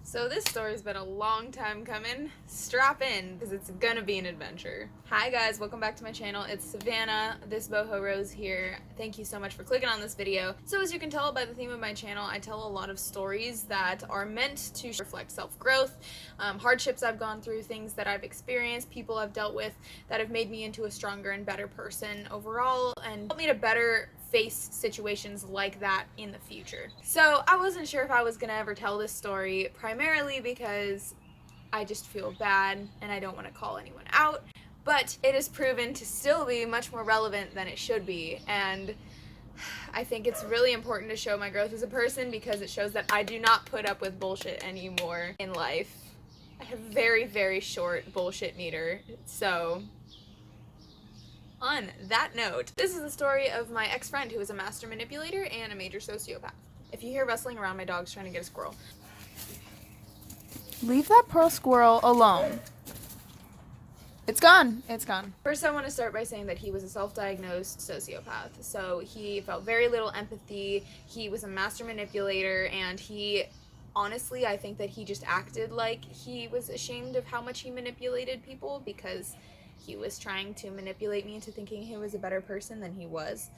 So this story's been a long time coming. Strap in, because it's gonna be an adventure. Hi guys, welcome back to my channel. It's Savannah, this boho rose here. Thank you so much for clicking on this video. So as you can tell by the theme of my channel, I tell a lot of stories that are meant to reflect self-growth, hardships I've gone through, things that I've experienced, people I've dealt with that have made me into a stronger and better person overall and helped me to better face situations like that in the future. So I wasn't sure if I was gonna ever tell this story, primarily because I just feel bad and I don't want to call anyone out, but it has proven to still be much more relevant than it should be, and I think it's really important to show my growth as a person because it shows that I do not put up with bullshit anymore in life. I have very, very short bullshit meter, so on that note, this is the story of my ex-friend who is a master manipulator and a major sociopath. If you hear rustling around, my dog's trying to get a squirrel. Leave that pearl squirrel alone. It's gone. It's gone. First, I want to start by saying that he was a self-diagnosed sociopath. So he felt very little empathy. He was a master manipulator, and honestly, I think that he just acted like he was ashamed of how much he manipulated people because he was trying to manipulate me into thinking he was a better person than he was,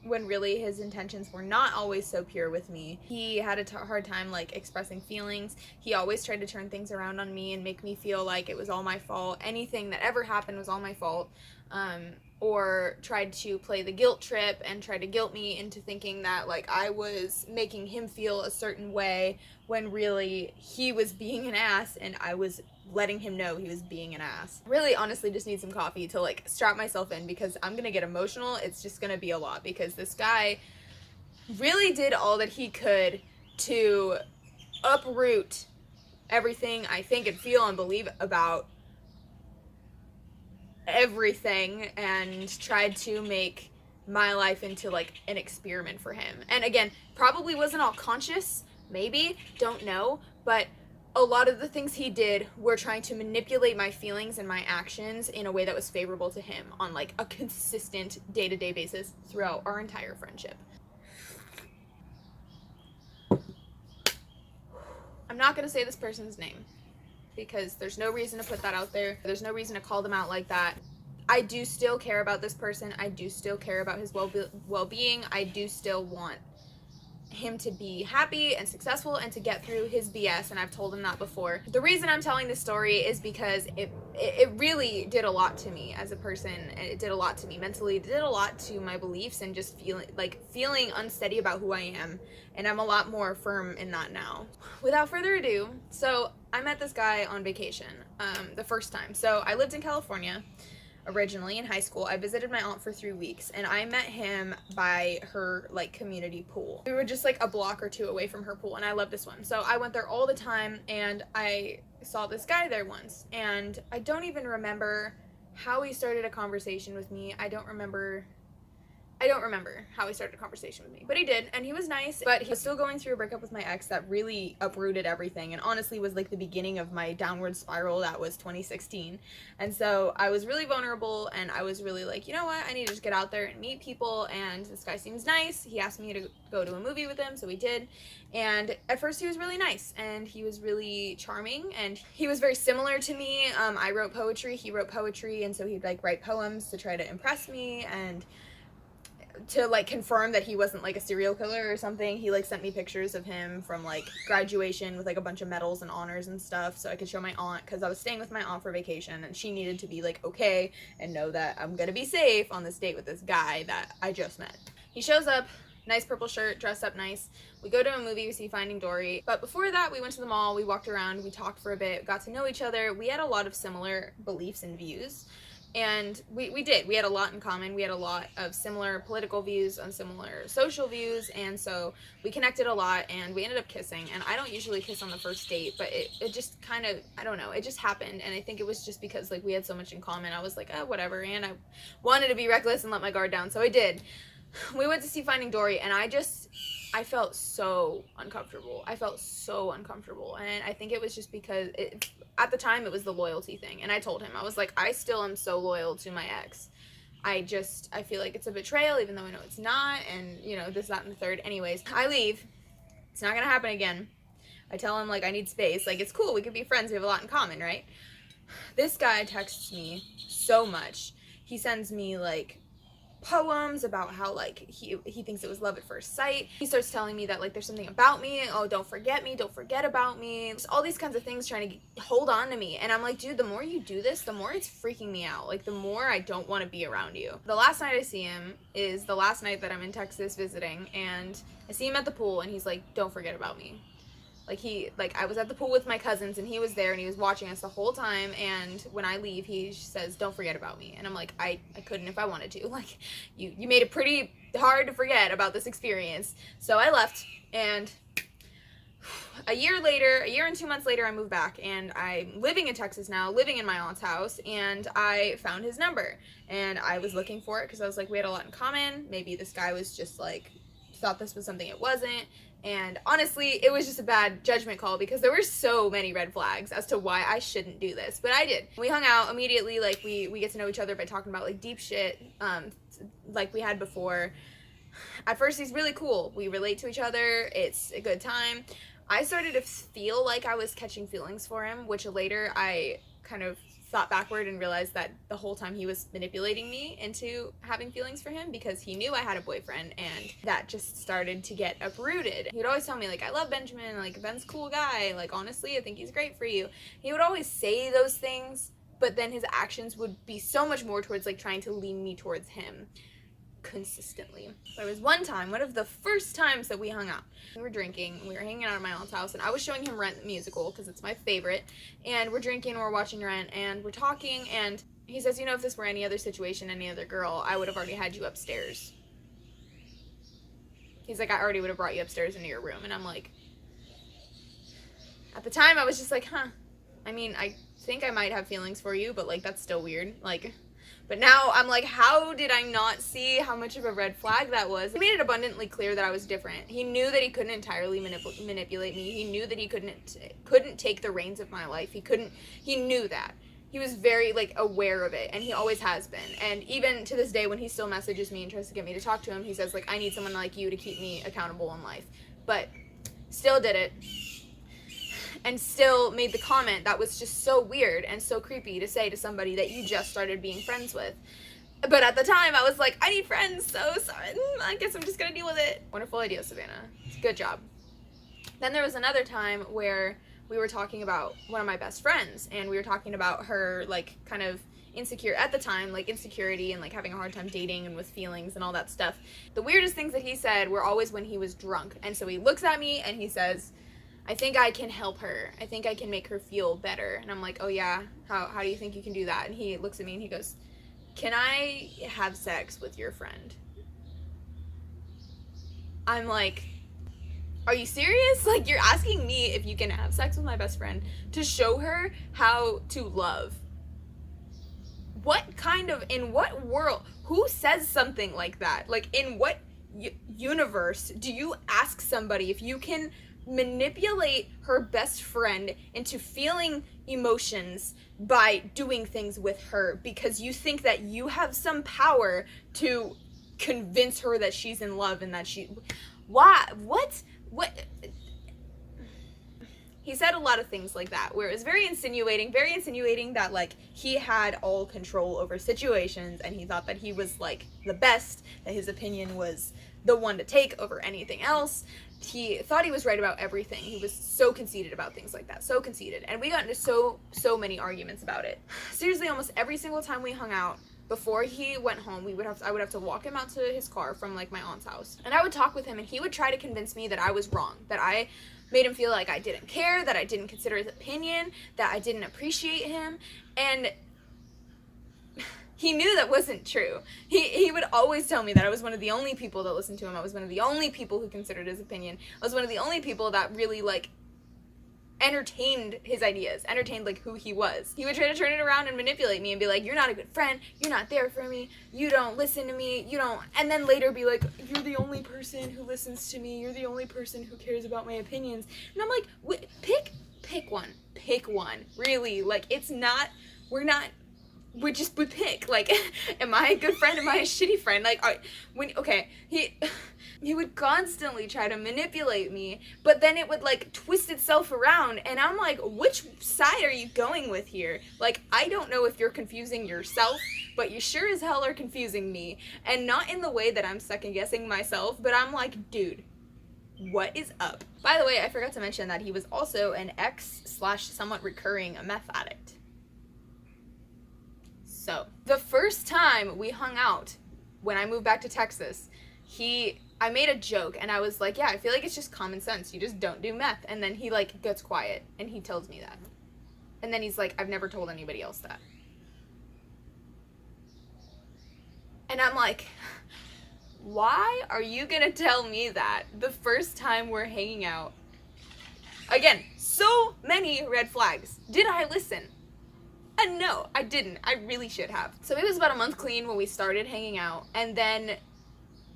when really his intentions were not always so pure with me. He had a hard time expressing feelings. He always tried to turn things around on me and make me feel like it was all my fault. Anything that ever happened was all my fault. Or tried to play the guilt trip and try to guilt me into thinking that I was making him feel a certain way when really he was being an ass and I was letting him know he was being an ass. Really, honestly, just need some coffee to strap myself in because I'm gonna get emotional. It's just gonna be a lot because this guy really did all that he could to uproot everything I think and feel and believe about everything and tried to make my life into an experiment for him. And again, probably wasn't all conscious, maybe, don't know, but a lot of the things he did were trying to manipulate my feelings and my actions in a way that was favorable to him on a consistent day-to-day basis throughout our entire friendship. I'm not going to say this person's name because there's no reason to put that out there. There's no reason to call them out like that. I do still care about this person. I do still care about his well-being. I do still want him to be happy and successful and to get through his BS, and I've told him that before. The reason I'm telling this story is because it really did a lot to me as a person. It did a lot to me mentally. It did a lot to my beliefs and just feeling unsteady about who I am, and I'm a lot more firm in that now. Without further ado, so I met this guy on vacation the first time. So I lived in California originally in high school. I visited my aunt for 3 weeks and I met him by her community pool. We were just a block or two away from her pool and I love this one. So I went there all the time and I saw this guy there once and I don't even remember how he started a conversation with me. I don't remember how he started a conversation with me, but he did, and he was nice, but he was still going through a breakup with my ex that really uprooted everything, and honestly was the beginning of my downward spiral that was 2016, and so I was really vulnerable, and I was really you know what, I need to just get out there and meet people, and this guy seems nice. He asked me to go to a movie with him, so we did, and at first he was really nice, and he was really charming, and he was very similar to me. I wrote poetry, he wrote poetry, and so he'd write poems to try to impress me, and to confirm that he wasn't a serial killer or something. He sent me pictures of him from graduation with a bunch of medals and honors and stuff so I could show my aunt, because I was staying with my aunt for vacation and she needed to be okay and know that I'm gonna be safe on this date with this guy that I just met. He shows up, nice purple shirt, dressed up nice. We go to a movie, we see Finding Dory, but before that we went to the mall, we walked around, we talked for a bit, got to know each other. We had a lot of similar beliefs and views. And we had a lot in common. We had a lot of similar political views and similar social views, and so we connected a lot and we ended up kissing. And I don't usually kiss on the first date, but it just kind of, I don't know, it just happened. And I think it was just because we had so much in common. I was oh, whatever, and I wanted to be reckless and let my guard down, so I did. We went to see Finding Dory and I felt so uncomfortable. And I think it was just because at the time it was the loyalty thing, and I told him, I was I still am so loyal to my ex. I feel like it's a betrayal even though I know it's not, and this, that, and the third. Anyways, I leave. It's not gonna happen again. I tell him, like, I need space. Like, it's cool. We could be friends. We have a lot in common, right? This guy texts me so much. He sends me, like, poems about how, like, he thinks it was love at first sight. He starts telling me that, like, there's something about me. Oh, don't forget me. Don't forget about me. Just all these kinds of things trying to hold on to me. And I'm like, dude, the more you do this, the more it's freaking me out. Like, the more I don't want to be around you. The last night I see him is the last night that I'm in Texas visiting, and I see him at the pool, and he's like, don't forget about me. Like, I was at the pool with my cousins, and he was there, and he was watching us the whole time, and when I leave, he says, don't forget about me. And I'm like, I couldn't if I wanted to. Like, you made it pretty hard to forget about this experience. So I left, and a year and 2 months later, I moved back, and I'm living in Texas now, living in my aunt's house, and I found his number, and I was looking for it, because I was like, we had a lot in common. Maybe this guy was just, like, thought this was something it wasn't. And honestly, it was just a bad judgment call, because there were so many red flags as to why I shouldn't do this, but I did. We hung out immediately. Like, we get to know each other by talking about, like, deep shit, like we had before. At first, he's really cool. We relate to each other. It's a good time. I started to feel like I was catching feelings for him, which later I kind of thought backward and realized that the whole time he was manipulating me into having feelings for him, because he knew I had a boyfriend, and that just started to get uprooted. He would always tell me, like, I love Benjamin, like, Ben's a cool guy, like, honestly, I think he's great for you. He would always say those things, but then his actions would be so much more towards, like, trying to lean me towards him consistently. There was one time, one of the first times that we hung out. We were drinking, we were hanging out at my aunt's house, and I was showing him Rent the musical, because it's my favorite, and we're drinking, and we're watching Rent, and we're talking, and he says, you know, if this were any other situation, any other girl, I would have already had you upstairs. He's like, I already would have brought you upstairs into your room. And I'm like, at the time, I was just like, huh, I mean, I think I might have feelings for you, but, like, that's still weird, like. But now I'm like, how did I not see how much of a red flag that was? He made it abundantly clear that I was different. He knew that he couldn't entirely manipulate me. He knew that he couldn't take the reins of my life. He knew that. He was very, like, aware of it, and he always has been. And even to this day, when he still messages me and tries to get me to talk to him, he says, like, I need someone like you to keep me accountable in life. But still did it. And still made the comment that was just so weird and so creepy to say to somebody that you just started being friends with. But at the time, I was like, I need friends, so I guess I'm just gonna deal with it. Wonderful idea, Savannah. Good job. Then there was another time where we were talking about one of my best friends, and we were talking about her, like, kind of insecure at the time, like, insecurity and, like, having a hard time dating and with feelings and all that stuff. The weirdest things that he said were always when he was drunk. And so he looks at me and he says, I think I can help her. I think I can make her feel better. And I'm like, oh yeah, how do you think you can do that? And he looks at me and he goes, can I have sex with your friend? I'm like, are you serious? Like, you're asking me if you can have sex with my best friend to show her how to love. What kind of, in what world, who says something like that? Like, in what universe do you ask somebody if you can manipulate her best friend into feeling emotions by doing things with her because you think that you have some power to convince her that she's in love and that why? What? He said a lot of things like that, where it was very insinuating that, like, he had all control over situations and he thought that he was, like, the best, that his opinion was the one to take over anything else. He thought he was right about everything. He was so conceited about things like that, so conceited. And we got into so many arguments about it. Seriously, almost every single time we hung out, before he went home, I would have to walk him out to his car from, like, my aunt's house. And I would talk with him, and he would try to convince me that I was wrong, that I made him feel like I didn't care, that I didn't consider his opinion, that I didn't appreciate him. And he knew that wasn't true. He would always tell me that I was one of the only people that listened to him. I was one of the only people who considered his opinion. I was one of the only people that really, like, entertained his ideas, entertained, like, who he was. He would try to turn it around and manipulate me and be like, you're not a good friend, you're not there for me, you don't listen to me, you don't, and then later be like, you're the only person who listens to me, you're the only person who cares about my opinions. And I'm like, pick one, really. Like, we pick, like, am I a good friend, am I a shitty friend? Like, He would constantly try to manipulate me, but then it would like twist itself around, and I'm like, which side are you going with here? Like, I don't know if you're confusing yourself, but you sure as hell are confusing me. And not in the way that I'm second guessing myself, but I'm like, dude, what is up? By the way, I forgot to mention that he was also an ex/somewhat recurring meth addict. So, the first time we hung out, when I moved back to Texas, I made a joke, and I was like, yeah, I feel like it's just common sense. You just don't do meth. And then he, like, gets quiet, and he tells me that. And then he's like, I've never told anybody else that. And I'm like, why are you gonna tell me that the first time we're hanging out? Again, so many red flags. Did I listen? No, I didn't. I really should have. So it was about a month clean when we started hanging out, and then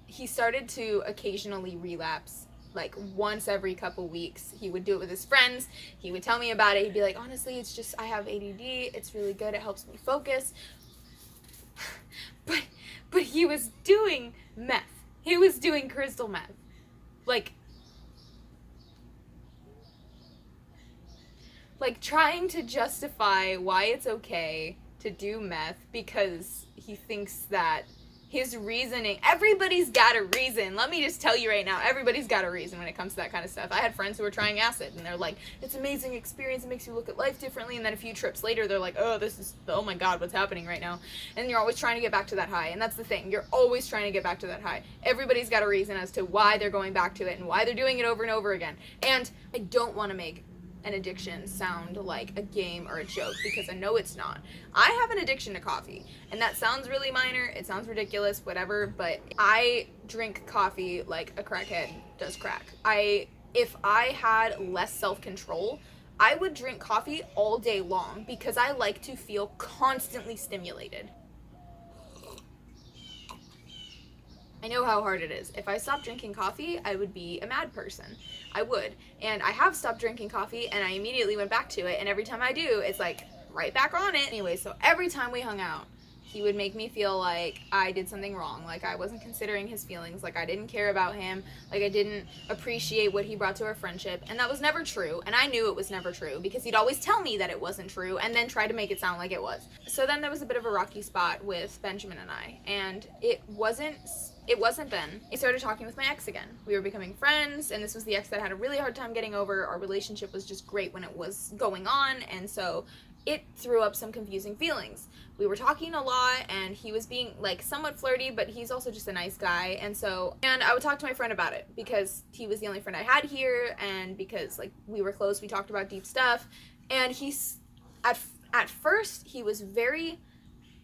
he started to occasionally relapse, like once every couple weeks. He would do it with his friends. He would tell me about it. He'd be like, honestly, it's just I have ADD. It's really good. It helps me focus. But he was doing meth. He was doing crystal meth. Like trying to justify why it's okay to do meth because he thinks that his reasoning, everybody's got a reason. Let me just tell you right now, everybody's got a reason when it comes to that kind of stuff. I had friends who were trying acid, and they're like, it's an amazing experience, it makes you look at life differently, and then a few trips later, they're like, oh my god, what's happening right now? And you're always trying to get back to that high, and that's the thing, you're always trying to get back to that high. Everybody's got a reason as to why they're going back to it, and why they're doing it over and over again. And I don't want to make an addiction sound like a game or a joke, because I know it's not. I have an addiction to coffee, and that sounds really minor, it sounds ridiculous, whatever, but I drink coffee like a crackhead does crack. If I had less self-control, I would drink coffee all day long because I like to feel constantly stimulated. I know how hard it is. If I stopped drinking coffee, I would be a mad person. I would. And I have stopped drinking coffee, and I immediately went back to it, and every time I do, it's like right back on it. Anyway, so every time we hung out, he would make me feel like I did something wrong, like I wasn't considering his feelings, like I didn't care about him, like I didn't appreciate what he brought to our friendship, and that was never true, and I knew it was never true, because he'd always tell me that it wasn't true, and then try to make it sound like it was. So then there was a bit of a rocky spot with Benjamin and I, and it wasn't then. I started talking with my ex again. We were becoming friends, and this was the ex that I had a really hard time getting over. Our relationship was just great when it was going on, and so it threw up some confusing feelings. We were talking a lot, and he was being like somewhat flirty, but he's also just a nice guy, and I would talk to my friend about it because he was the only friend I had here, and because like we were close, we talked about deep stuff, and he's at first he was very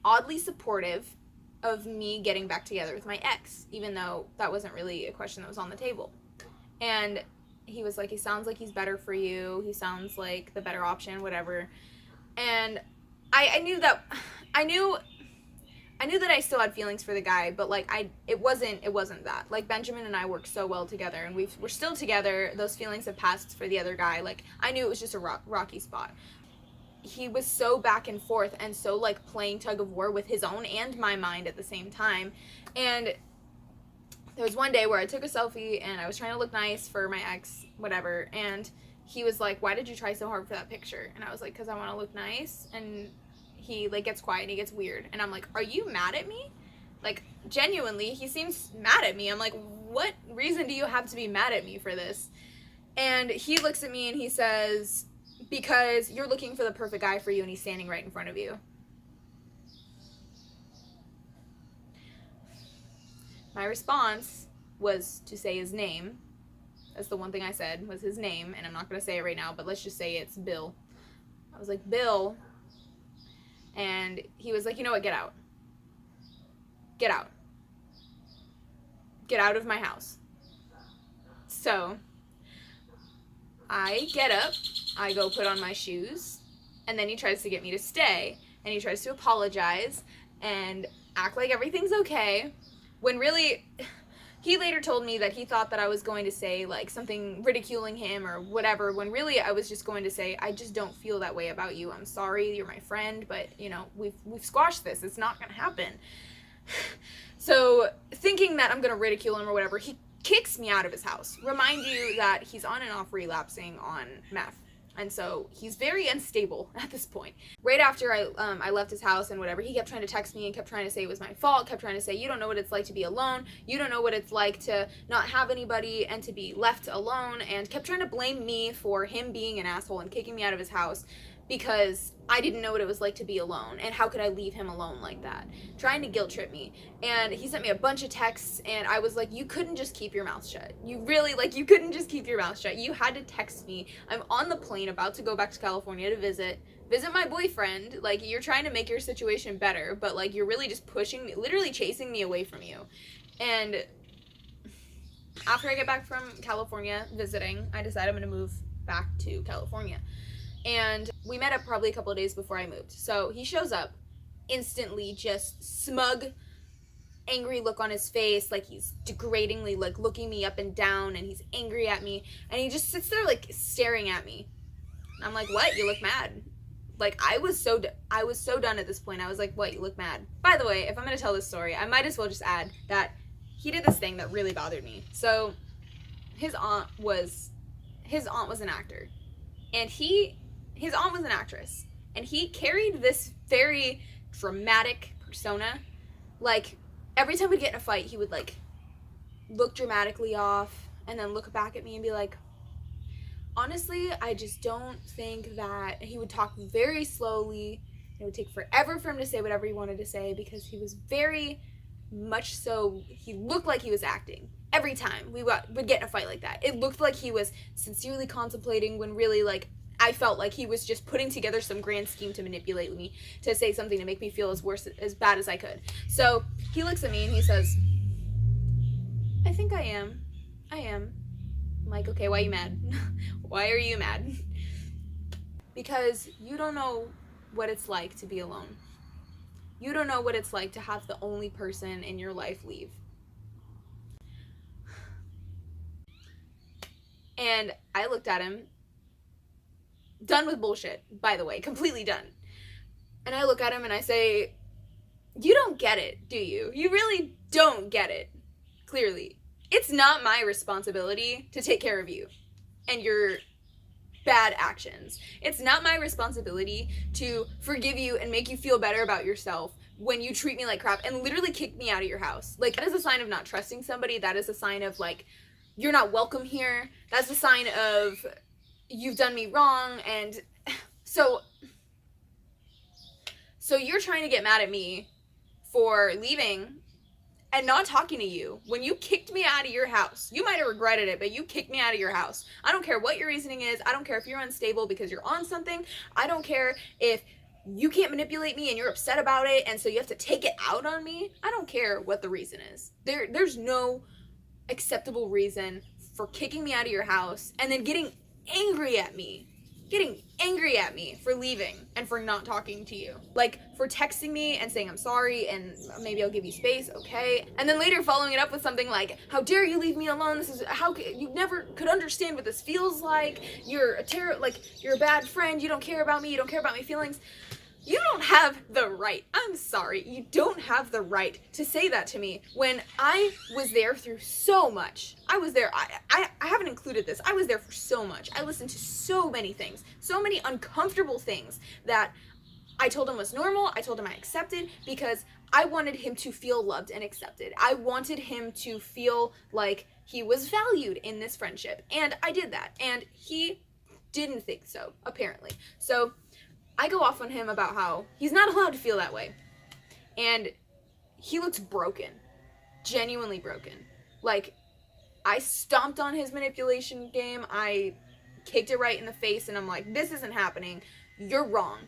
oddly supportive of me getting back together with my ex, even though that wasn't really a question that was on the table. And he was like, he sounds like he's better for you, he sounds like the better option, whatever. And I knew that I still had feelings for the guy, but like it wasn't that. Like Benjamin and I worked so well together, and we're still together. Those feelings have passed for the other guy. Like I knew it was just a rocky spot. He was so back and forth and so like playing tug of war with his own and my mind at the same time. And there was one day where I took a selfie and I was trying to look nice for my ex, whatever, and he was like, why did you try so hard for that picture? And I was like, because I want to look nice. And he like gets quiet and he gets weird, and I'm like, are you mad at me? Like genuinely, he seems mad at me. I'm like, what reason do you have to be mad at me for this? And he looks at me and he says, because you're looking for the perfect guy for you and he's standing right in front of you. My response was to say his name. That's the one thing I said, was his name, and I'm not going to say it right now, but let's just say it's Bill. I was like, Bill, and he was like, you know what, get out. Get out. Get out of my house. So I get up, I go put on my shoes, and then he tries to get me to stay, and he tries to apologize and act like everything's okay, when really, he later told me that he thought that I was going to say like something ridiculing him or whatever, when really I was just going to say, I just don't feel that way about you, I'm sorry, you're my friend, but you know, we've squashed this, it's not gonna happen. So thinking that I'm gonna ridicule him or whatever, he kicks me out of his house. Remind you that he's on and off relapsing on meth. And so he's very unstable at this point. Right after I left his house and whatever, he kept trying to text me and kept trying to say it was my fault, kept trying to say, you don't know what it's like to be alone, you don't know what it's like to not have anybody and to be left alone, and kept trying to blame me for him being an asshole and kicking me out of his house because I didn't know what it was like to be alone, and how could I leave him alone like that? Trying to guilt trip me. And he sent me a bunch of texts, and I was like, you couldn't just keep your mouth shut. You really, like, you couldn't just keep your mouth shut. You had to text me. I'm on the plane about to go back to California to visit my boyfriend. Like, you're trying to make your situation better, but like, you're really just pushing me, literally chasing me away from you. And after I get back from California visiting, I decide I'm gonna move back to California. And we met up probably a couple of days before I moved. So he shows up, instantly just smug, angry look on his face, like he's degradingly like looking me up and down, and he's angry at me, and he just sits there like staring at me. I'm like, what? You look mad. Like, I was so done at this point. I was like, what? You look mad. By the way, if I'm gonna tell this story, I might as well just add that he did this thing that really bothered me. So his aunt was an actor, and his aunt was an actress, and he carried this very dramatic persona. Like, every time we'd get in a fight, he would like look dramatically off and then look back at me and be like, honestly, I just don't think that. He would talk very slowly. It would take forever for him to say whatever he wanted to say, because he was very much so, he looked like he was acting. Every time we would get in a fight like that, it looked like he was sincerely contemplating, when really, like, I felt like he was just putting together some grand scheme to manipulate me, to say something to make me feel as bad as I could. So he looks at me and he says, I think I am. I'm like, okay, why are you mad? Why are you mad? Because you don't know what it's like to be alone. You don't know what it's like to have the only person in your life leave. And I looked at him, done with bullshit, by the way, completely done. And I look at him and I say, you don't get it, do you? You really don't get it, clearly. It's not my responsibility to take care of you and your bad actions. It's not my responsibility to forgive you and make you feel better about yourself when you treat me like crap and literally kick me out of your house. Like, that is a sign of not trusting somebody. That is a sign of, like, you're not welcome here. That's a sign of you've done me wrong. And so you're trying to get mad at me for leaving and not talking to you when you kicked me out of your house. You might have regretted it, but you kicked me out of your house. I don't care what your reasoning is. I don't care if you're unstable because you're on something. I don't care if you can't manipulate me and you're upset about it and so you have to take it out on me. I don't care what the reason is. There's no acceptable reason for kicking me out of your house and then getting angry at me for leaving and for not talking to you. Like, for texting me and saying I'm sorry and maybe I'll give you space, okay? And then later following it up with something like, how dare you leave me alone? This is how you never could understand what this feels like. You're a bad friend. You don't care about me. You don't care about my feelings. You don't have the right, I'm sorry, you don't have the right to say that to me when I was there through so much. I was there, I haven't included this, I was there for so much. I listened to so many things, so many uncomfortable things that I told him was normal, I told him I accepted, because I wanted him to feel loved and accepted. I wanted him to feel like he was valued in this friendship, and I did that, and he didn't think so, apparently. So I go off on him about how he's not allowed to feel that way. And he looks broken. Genuinely broken. Like, I stomped on his manipulation game. I kicked it right in the face and I'm like, this isn't happening. You're wrong.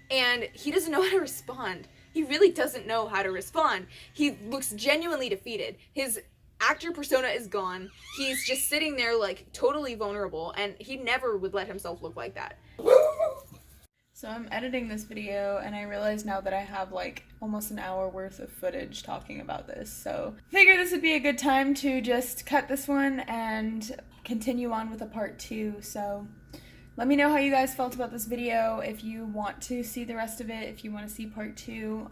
And he doesn't know how to respond. He really doesn't know how to respond. He looks genuinely defeated. His actor persona is gone. He's just sitting there like totally vulnerable, and he never would let himself look like that. So I'm editing this video and I realize now that I have like almost an hour worth of footage talking about this. So I figured this would be a good time to just cut this one and continue on with a part 2. So let me know how you guys felt about this video. If you want to see the rest of it, if you want to see part 2,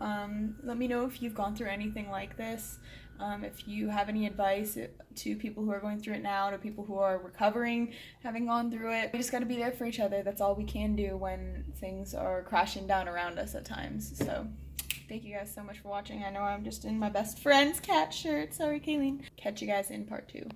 let me know if you've gone through anything like this. If you have any advice to people who are going through it now, to people who are recovering, having gone through it, we just got to be there for each other. That's all we can do when things are crashing down around us at times. So thank you guys so much for watching. I know I'm just in my best friend's cat shirt. Sorry, Kayleen. Catch you guys in part 2.